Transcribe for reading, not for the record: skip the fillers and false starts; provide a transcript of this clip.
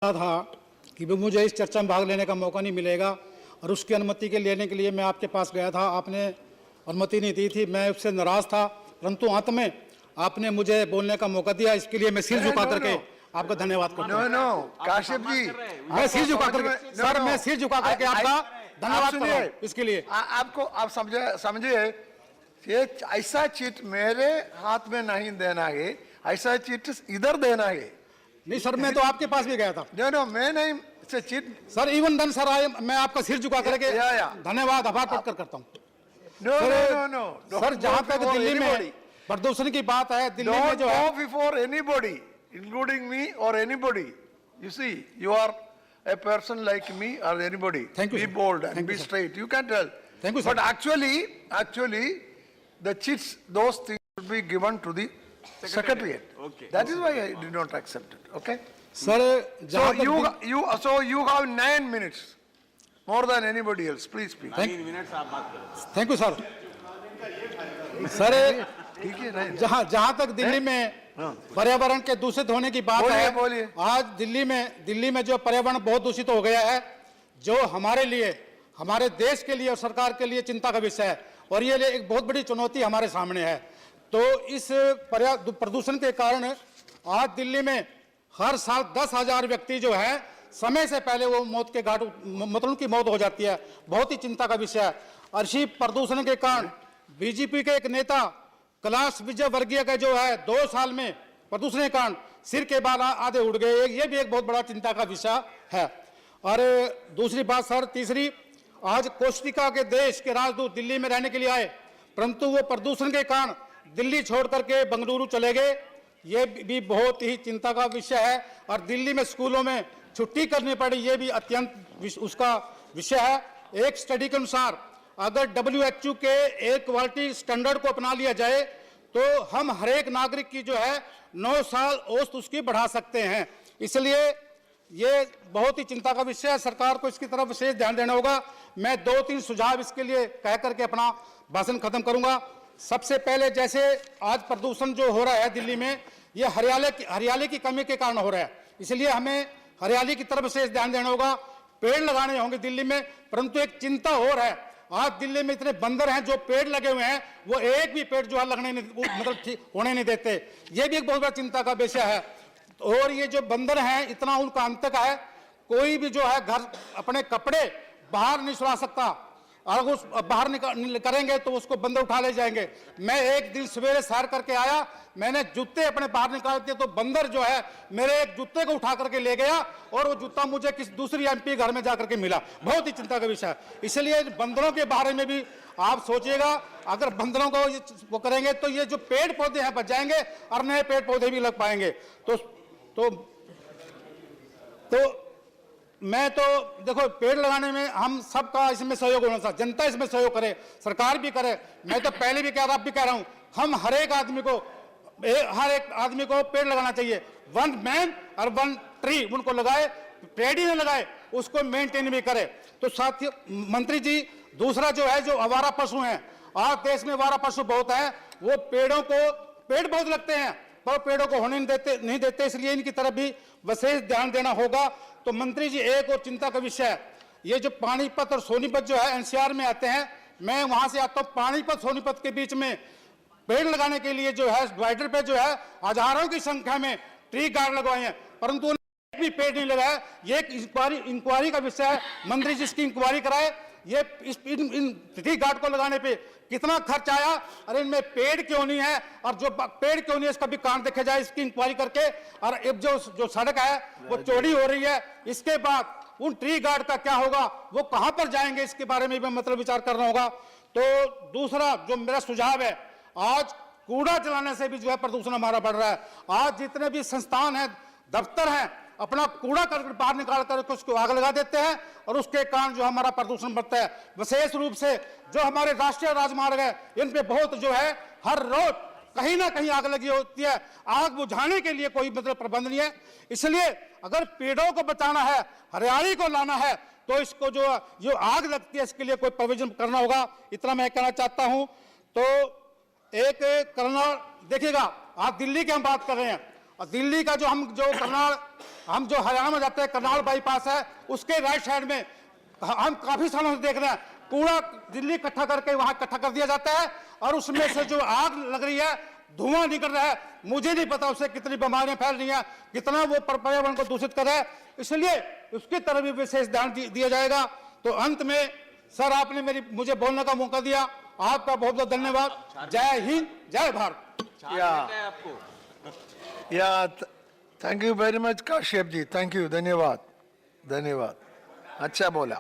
था कि भी मुझे इस चर्चा में भाग लेने का मौका नहीं मिलेगा और उसकी अनुमति के लेने के लिए मैं आपके पास गया था। आपने अनुमति नहीं दी थी, मैं उससे नाराज था, परंतु अंत में आपने मुझे बोलने का मौका दिया। इसके लिए मैं सिर झुका करके आपका धन्यवाद करता हूं। काशिफ जी, मैं सिर झुका करके सर मैं सिर झुका करके आपका धन्यवाद करता हूं इसके लिए। आप समझिए, ये ऐसा चिट मेरे हाथ में नहीं देना है, ऐसा चिट इधर देना है। नहीं सर, मैं तो आपके पास भी गया था। नो मैं नहीं से चिट सर, इवन देन सर मैं आपका सिर झुका करके धन्यवाद आभार प्रकट करता हूं। नो सर, जहां तक दिल्ली में प्रदूषण की बात है, दिल्ली में जो है बिफोर एनीबॉडी इंक्लूडिंग मी और anybody, you see you are a person like me or anybody. Thank you, be sir. bold and Thank be you, straight. You can tell. Thank you, sir. But actually the chits, those things should be given to the secretariat. Okay. That is why I did not accept it. Okay. Sir, So you have 9 minutes more than anybody else. Please speak. 9 minutes आप बात करें। Thank you sir. Sir, ठीक है ना? जहां तक दिल्ली में पर्यावरण के दूषित होने की बात है, बोलिए। आज दिल्ली में जो पर्यावरण बहुत दूषित हो गया है, जो हमारे लिए, हमारे देश के लिए और सरकार के लिए चिंता का विषय है और ये एक बहुत बड़ी चुनौती हमारे सामने है। तो इस प्रदूषण के कारण आज दिल्ली में हर साल 10,000 व्यक्ति जो है समय से पहले वो मौत के घाट, मतलब की मौत हो जाती है। बहुत ही चिंता का विषय है। और इसी प्रदूषण के कारण बीजेपी के एक नेता कैलाश विजयवर्गीय का जो है 2 साल में प्रदूषण के कारण सिर के बाल आधे उड़ गए। ये भी एक बहुत बड़ा चिंता का विषय है। और दूसरी बात सर, तीसरी, आज कोस्टिका के देश के राजदूत दिल्ली में रहने के लिए आए, परंतु वो प्रदूषण के कारण दिल्ली छोड़ करके बेंगलुरु चले गए। ये भी बहुत ही चिंता का विषय है। और दिल्ली में स्कूलों में छुट्टी करनी पड़ी, ये भी अत्यंत उसका विषय है। एक स्टडी के अनुसार अगर WHO के एयर क्वालिटी स्टैंडर्ड को अपना लिया जाए तो हम हर एक नागरिक की जो है 9 साल औसत उसकी बढ़ा सकते हैं। इसलिए ये बहुत ही चिंता का विषय है। सरकार को इसकी तरफ विशेष ध्यान देना होगा। मैं 2-3 सुझाव इसके लिए कह करके अपना भाषण खत्म करूंगा। सबसे पहले, जैसे आज प्रदूषण जो हो रहा है दिल्ली में, ये हरियाली की कमी के कारण हो रहा है। इसलिए हमें हरियाली की तरफ विशेष ध्यान देना होगा, पेड़ लगाने होंगे दिल्ली में। परंतु एक चिंता और है, आज दिल्ली में इतने बंदर हैं, जो पेड़ लगे हुए हैं वो एक भी पेड़ जो है लगने नहीं, मतलब होने नहीं देते। ये भी एक बहुत बड़ा चिंता का विषय है। और ये जो बंदर हैं, इतना उनका अंतक है, कोई भी जो है घर अपने कपड़े बाहर नहीं सुला सकता। अगर उस बाहर करेंगे तो उसको बंदर उठा ले जाएंगे। मैं एक दिन सवेरे सैर करके आया, मैंने जूते अपने बाहर निकाल दिए तो बंदर जो है मेरे एक जूते को उठा करके ले गया और वो जूता मुझे किसी दूसरी MP घर में जाकर के मिला। बहुत ही चिंता का विषय है। इसलिए बंदरों के बारे में भी आप सोचिएगा। अगर बंदरों को वो करेंगे तो ये जो पेड़ पौधे हैं बच जाएंगे और नए पेड़ पौधे भी लग पाएंगे। तो मैं तो देखो, पेड़ लगाने में हम सबका इसमें सहयोग होना चाहिए। जनता इसमें सहयोग करे, सरकार भी करे। मैं तो पहले भी कह रहा, अब भी कह रहा हूं, हम हर एक आदमी को पेड़ लगाना चाहिए। 1 मैन और 1 ट्री उनको लगाए, पेड़ ही न लगाए, उसको मेंटेन भी करे। तो साथियों, मंत्री जी, दूसरा जो है, जो आवारा पशु हैं, आज देश में आवारा पशु बहुत है। वो पेड़ बहुत लगते हैं पर पेड़ों को होने नहीं देते। इसलिए इनकी तरफ भी विशेष ध्यान देना होगा। तो मंत्री जी, एक और चिंता का विषय है, ये जो पानीपत और सोनीपत जो है NCR में आते हैं, मैं वहां से आता हूं। पानीपत सोनीपत के बीच में पेड़ लगाने के लिए जो है डिवाइडर पे जो है हजारों की संख्या में ट्री गार्ड लगवाए हैं, परंतु एक भी पेड़ नहीं लगाया। ये एक इंक्वायरी का विषय है। मंत्री जी, इसकी इंक्वायरी कराए। ये इन ट्री गार्ड को लगाने पे कितना खर्च आया, अरे इनमें पेड़ क्यों नहीं है, और जो पेड़ क्यों नहीं है इसका भी कारण देखा जाए, इसकी इंक्वायरी करके। और अब जो सड़क है वो चौड़ी हो रही है, इसके बाद उन ट्री गार्ड का क्या होगा, वो कहां पर जाएंगे, इसके बारे में भी मतलब विचार करना होगा। तो दूसरा जो मेरा सुझाव है, आज कूड़ा जलाने से भी जो है प्रदूषण हमारा बढ़ रहा है। आज जितने भी संस्थान हैं, दफ्तर हैं, अपना कूड़ा कर बाहर निकाल कर उसको आग लगा देते हैं और उसके कारण जो हमारा प्रदूषण बढ़ता है। विशेष रूप से जो हमारे राष्ट्रीय राजमार्ग है, इन पे बहुत जो है हर रोज कहीं ना कहीं आग लगी होती है। आग बुझाने के लिए कोई मतलब प्रबंध नहीं है। इसलिए अगर पेड़ों को बचाना है, हरियाली को लाना है, तो इसको जो आग लगती है इसके लिए कोई प्रोविजन करना होगा। इतना मैं कहना चाहता हूं। तो एक करना, देखिएगा, आज दिल्ली की हम बात कर रहे हैं, और दिल्ली का हम जो हरियाणा में जाते हैं करनाल बाईपास है, उसके राइट साइड में हम काफी सालों से देख रहे हैं कूड़ा दिल्ली इकट्ठा करके वहां इकट्ठा कर दिया जाता है और उसमें से जो आग लग रही है, धुआं निकल रहा है, मुझे नहीं पता उससे कितनी बीमारियां फैल रही हैं, कितना वो पर्यावरण को दूषित कर रहा है। इसलिए उसकी तरफ भी विशेष ध्यान दिया जाएगा। तो अंत में सर, आपने मुझे बोलने का मौका दिया, आपका बहुत बहुत धन्यवाद। जय हिंद, जय भारत। या thank you very much Kashyap ji, thank you, धन्यवाद धन्यवाद, अच्छा बोला।